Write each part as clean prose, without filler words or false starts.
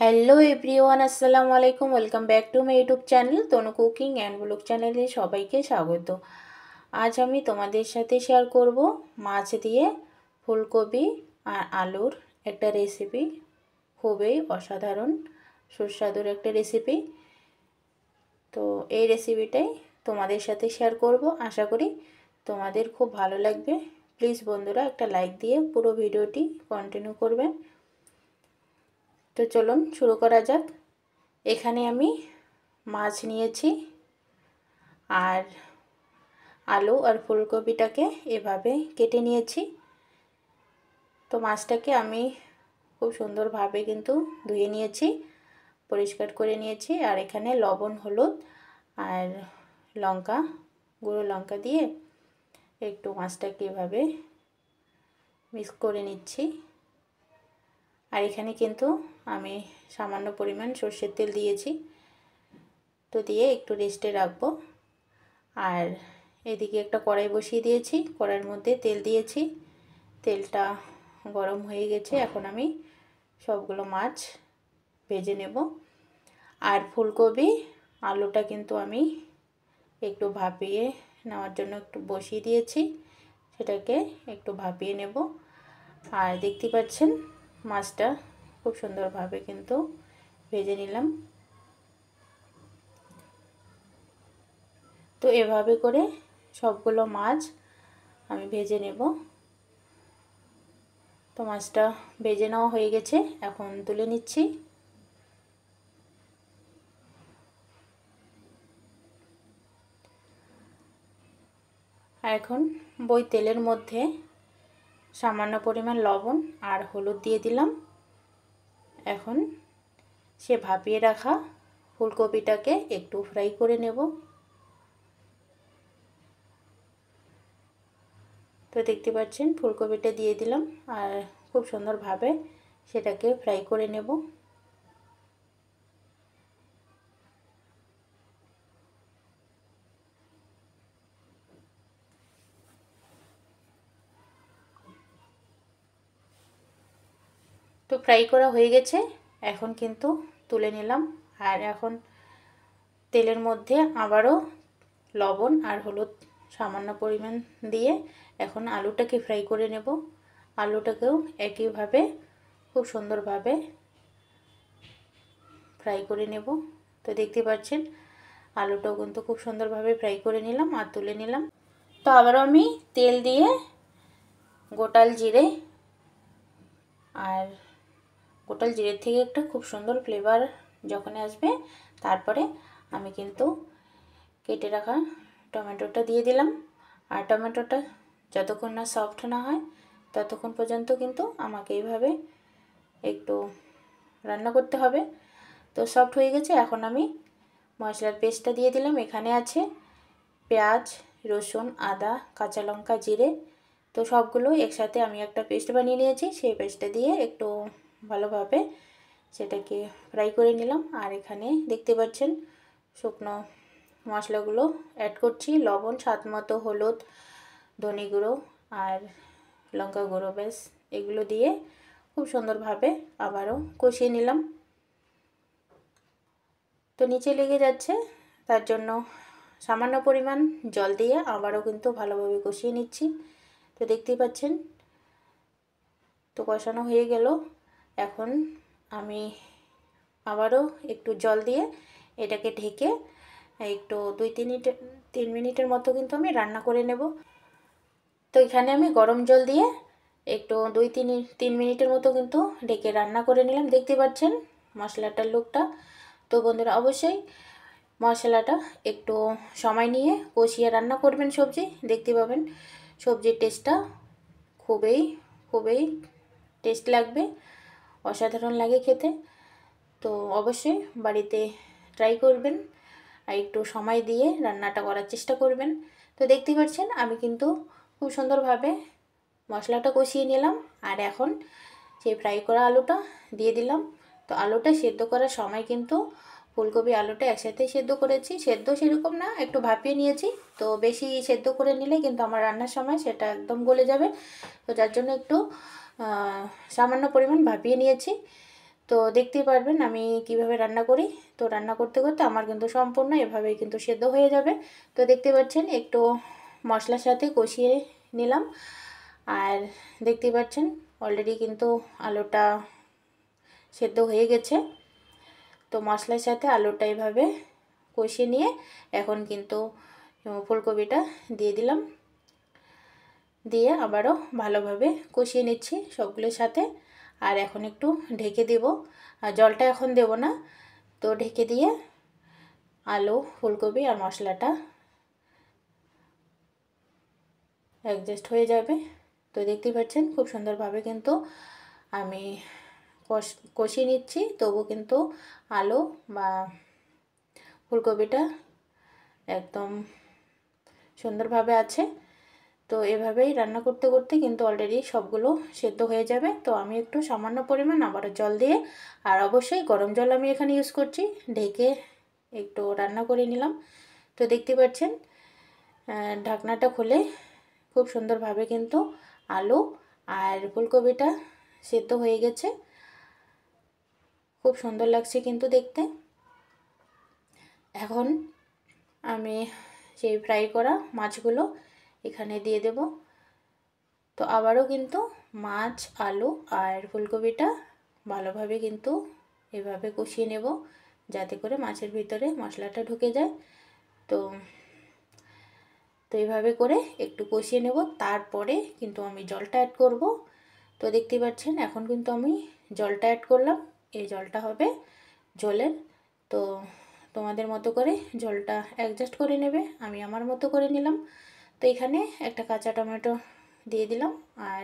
Hello everyone, আসসালামু আলাইকুম। Welcome back to my YouTube channel Tanu cooking and blog চ্যানেলে সবাইকে স্বাগত। আজ আমি তোমাদের সাথে শেয়ার করব মাছ দিয়ে ফুলকপি আর আলুর একটা রেসিপি। খুবই অসাধারণ সুস্বাদুর একটা রেসিপি। তো এই রেসিপিটাই তোমাদের সাথে শেয়ার করব। আশা করি তোমাদের খুব ভালো লাগবে। প্লিজ বন্ধুরা একটা লাইক দিয়ে পুরো ভিডিওটি কন্টিনিউ করবেন। তো চলুন শুরু করা যাক। এখানে আমি মাছ নিয়েছি আর আলু আর ফুলকপিটাকে এভাবে কেটে নিয়েছি। তো মাছটাকে আমি খুব সুন্দরভাবে কিন্তু ধুয়ে নিয়েছি, পরিষ্কার করে নিয়েছি। আর এখানে লবণ, হলুদ আর লঙ্কা, গুঁড়ো লঙ্কা দিয়ে একটু মাছটাকে এভাবে মিক্স করে নিচ্ছি। আর এখানে কিন্তু আমি সামান্য পরিমাণ সর্ষের তেল দিয়েছি। তো দিয়ে একটু রেস্টে রাখবো। আর এদিকে একটা কড়াই বসিয়ে দিয়েছি, কড়াইয়ের মধ্যে তেল দিয়েছি, তেলটা গরম হয়ে গেছে। এখন আমি সবগুলো মাছ ভেজে নেব। আর ফুলকপি আলুটা কিন্তু আমি একটু ভাপিয়ে নেওয়ার জন্য একটু বসিয়ে দিয়েছি, সেটাকে একটু ভাপিয়ে নেব। আর দেখতে পাচ্ছেন মাছটা খুব সুন্দরভাবে কিন্তু ভেজে নিলাম। তো এভাবে করে সবগুলো মাছ আমি ভেজে নেব। তো মাছটা ভেজে নেওয়া হয়ে গেছে, এখন তুলে নিচ্ছি। আর এখন ওই তেলের মধ্যে সামান্য পরিমাণ লবণ আর হলুদ দিয়ে দিলাম। এখন সে ভাপিয়ে রাখা ফুলকপিটাকে একটু ফ্রাই করে নেব। তো দেখতে পাচ্ছেন ফুলকপিটা দিয়ে দিলাম আর খুব সুন্দরভাবে সেটাকে ফ্রাই করে নেব। তো ফ্রাই করা হয়ে গেছে, এখন কিন্তু তুলে নিলাম। আর এখন তেলের মধ্যে আবারও লবণ আর হলুদ সামান্য পরিমাণ দিয়ে এখন আলুটাকে ফ্রাই করে নেব। আলুটাকেও একইভাবে খুব সুন্দরভাবে ফ্রাই করে নেব। তো দেখতে পাচ্ছেন আলুটাও কিন্তু খুব সুন্দরভাবে ফ্রাই করে নিলাম আর তুলে নিলাম। তো আবারও আমি তেল দিয়ে গোটাল জিরে, আর গোটাল জিরের থেকে একটা খুব সুন্দর ফ্লেভার যখন আসবে তারপরে আমি কিন্তু কেটে রাখা টমেটোটা দিয়ে দিলাম। আর টমেটোটা যতক্ষণ না সফট না হয় ততক্ষণ পর্যন্ত কিন্তু আমাকে এইভাবে একটু রান্না করতে হবে। তো সফট হয়ে গেছে, এখন আমি মশলার পেস্টটা দিয়ে দিলাম। এখানে আছে পেঁয়াজ, রসুন, আদা, কাঁচা লঙ্কা, জিরে। তো সবগুলো একসাথে আমি একটা পেস্ট বানিয়ে নিয়েছি। সেই পেস্টটা দিয়ে একটু ভালোভাবে সেটাকে ফ্রাই করে নিলাম। আর এখানে দেখতে পাচ্ছেন শুকনো মশলাগুলো অ্যাড করছি। লবণ স্বাদ মতো, হলুদ, ধনে গুঁড়ো আর লঙ্কা গুঁড়ো, ব্যাস এগুলো দিয়ে খুব সুন্দরভাবে আবারও কষিয়ে নিলাম। তো নিচে লেগে যাচ্ছে, তার জন্য সামান্য পরিমাণ জল দিয়ে আবারও কিন্তু ভালোভাবে কষিয়ে নিচ্ছি। তো দেখতেই পাচ্ছেন তো কষানো হয়ে গেল। এখন আমি আবারও একটু জল দিয়ে এটাকে ঢেকে একটু 2-3 মিনিটের মতো কিন্তু আমি রান্না করে নেব। তো এখানে আমি গরম জল দিয়ে একটু 2-3 মিনিটের মতো কিন্তু ঢেকে রান্না করে নিলাম। দেখতে পাচ্ছেন মশলাটার লুকটা। তো বন্ধুরা অবশ্যই মশলাটা একটু সময় নিয়ে কষিয়ে রান্না করবেন সবজি, দেখতে পাবেন সবজির টেস্টটা খুবই খুবই টেস্ট লাগবে, অসাধারণ লাগে খেতে। তো অবশ্যই বাড়িতে ট্রাই করবেন আর একটু সময় দিয়ে রান্নাটা করার চেষ্টা করবেন। তো দেখতে পাচ্ছেন আমি কিন্তু খুব সুন্দরভাবে মশলাটা কষিয়ে নিলাম। আর এখন সেই ফ্রাই করা আলুটা দিয়ে দিলাম। তো আলুটা সেদ্ধ করার সময় কিন্তু ফুলকপি আলুটা একসাথে সেদ্ধ করেছি, সেদ্ধ সেরকম না, একটু ভাপিয়ে নিয়েছি। তো বেশি সেদ্ধ করে নিলে কিন্তু আমার রান্নার সময় সেটা একদম গলে যাবে। তো যার জন্য একটু সামান্য পরিমাণ ভাপিয়ে নিয়েছি। তো দেখতেই পারবেন আমি কিভাবে রান্না করি। তো রান্না করতে করতে আমার কিন্তু সম্পূর্ণ এভাবেই কিন্তু সেদ্ধ হয়ে যাবে। তো দেখতে পাচ্ছেন একটু মশলার সাথে কষিয়ে নিলাম। আর দেখতেই পাচ্ছেন অলরেডি কিন্তু আলুটা সেদ্ধ হয়ে গেছে। তো মশলার সাথে আলুটা এভাবে কষিয়ে নিয়ে এখন কিন্তু ফুলকপিটা দিয়ে দিলাম, দিয়ে আবারও ভালোভাবে কষিয়ে নিচ্ছি সবগুলোর সাথে। আর এখন একটু ঢেকে দেব, আর জলটা এখন দেব না। তো ঢেকে দিয়ে আলু ফুলকপি আর মশলাটা অ্যাডজাস্ট হয়ে যাবে। তো দেখতেই পাচ্ছেন খুব সুন্দরভাবে কিন্তু আমি কষিয়ে নিচ্ছি, তবু কিন্তু আলু বা ফুলকপিটা একদম সুন্দরভাবে আছে। তো এভাবেই রান্না করতে করতে কিন্তু অলরেডি সবগুলো সেদ্ধ হয়ে যাবে। তো আমি একটু সামান্য পরিমাণ আবারও জল দিয়ে, আর অবশ্যই গরম জল আমি এখানে ইউজ করছি, ঢেকে একটু রান্না করে নিলাম। তো দেখতে পাচ্ছেন ঢাকনাটা খুলে খুব সুন্দরভাবে কিন্তু আলু আর ফুলকপিটা সেদ্ধ হয়ে গেছে। খুব সুন্দর লাগছে কিন্তু দেখতে। এখন আমি সেই ফ্রাই করা মাছগুলো এখানে দিয়ে দেব। তো আবারও কিন্তু মাছ, আলু আর ফুলকপিটা ভালোভাবে কিন্তু এভাবে কষিয়ে নেব, যাতে করে মাছের ভিতরে মশলাটা ঢুকে যায়। তো এইভাবে করে একটু কষিয়ে নেব, তারপরে কিন্তু আমি জলটা অ্যাড করব। তো দেখতে পাচ্ছেন এখন কিন্তু আমি জলটা অ্যাড করলাম। এই জলটা হবে ঝোলের। তো তোমাদের মতো করে জলটা অ্যাডজাস্ট করে নেবে, আমি আমার মতো করে নিলাম। তো এখানে একটা কাঁচা টমেটো দিয়ে দিলাম, আর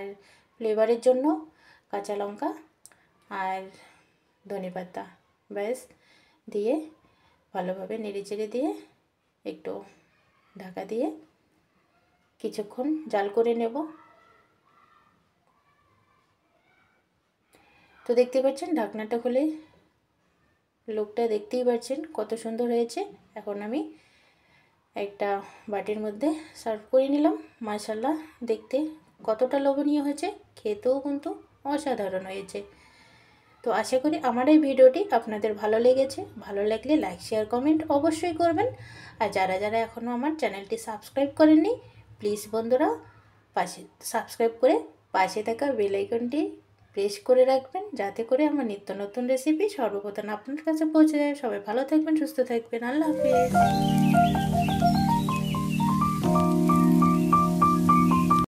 ফ্লেভারের জন্য কাঁচা লঙ্কা আর ধনেপাতা, ব্যাস দিয়ে ভালোভাবে নেড়েচেড়ে দিয়ে একটু ঢাকা দিয়ে কিছুক্ষণ জাল করে নেব। তো দেখতে পাচ্ছেন ঢাকনাটা খুলে লুকটা দেখতেই পাচ্ছেন কত সুন্দর হয়েছে। এখন আমি একটা বাটির মধ্যে সার্ভ করে নিলাম। মাশাআল্লাহ, দেখতে কতটা লোভনীয় হয়েছে, খেতেও কিন্তু অসাধারণ হয়েছে। তো আশা করি আমার এই ভিডিওটি আপনাদের ভালো লেগেছে। ভালো লাগলে লাইক, শেয়ার, কমেন্ট অবশ্যই করবেন। আর যারা যারা এখনও আমার চ্যানেলটি সাবস্ক্রাইব করেননি, প্লিজ বন্ধুরা সাবস্ক্রাইব করে পাশে থাকা বেল আইকনটি প্রেস করে রাখবেন, যাতে করে আমার নিত্য নতুন রেসিপি সর্বপ্রথম আপনার কাছে পৌঁছে যায়। সবাই ভালো থাকবেন, সুস্থ থাকবেন। আল্লাহ হাফেজ।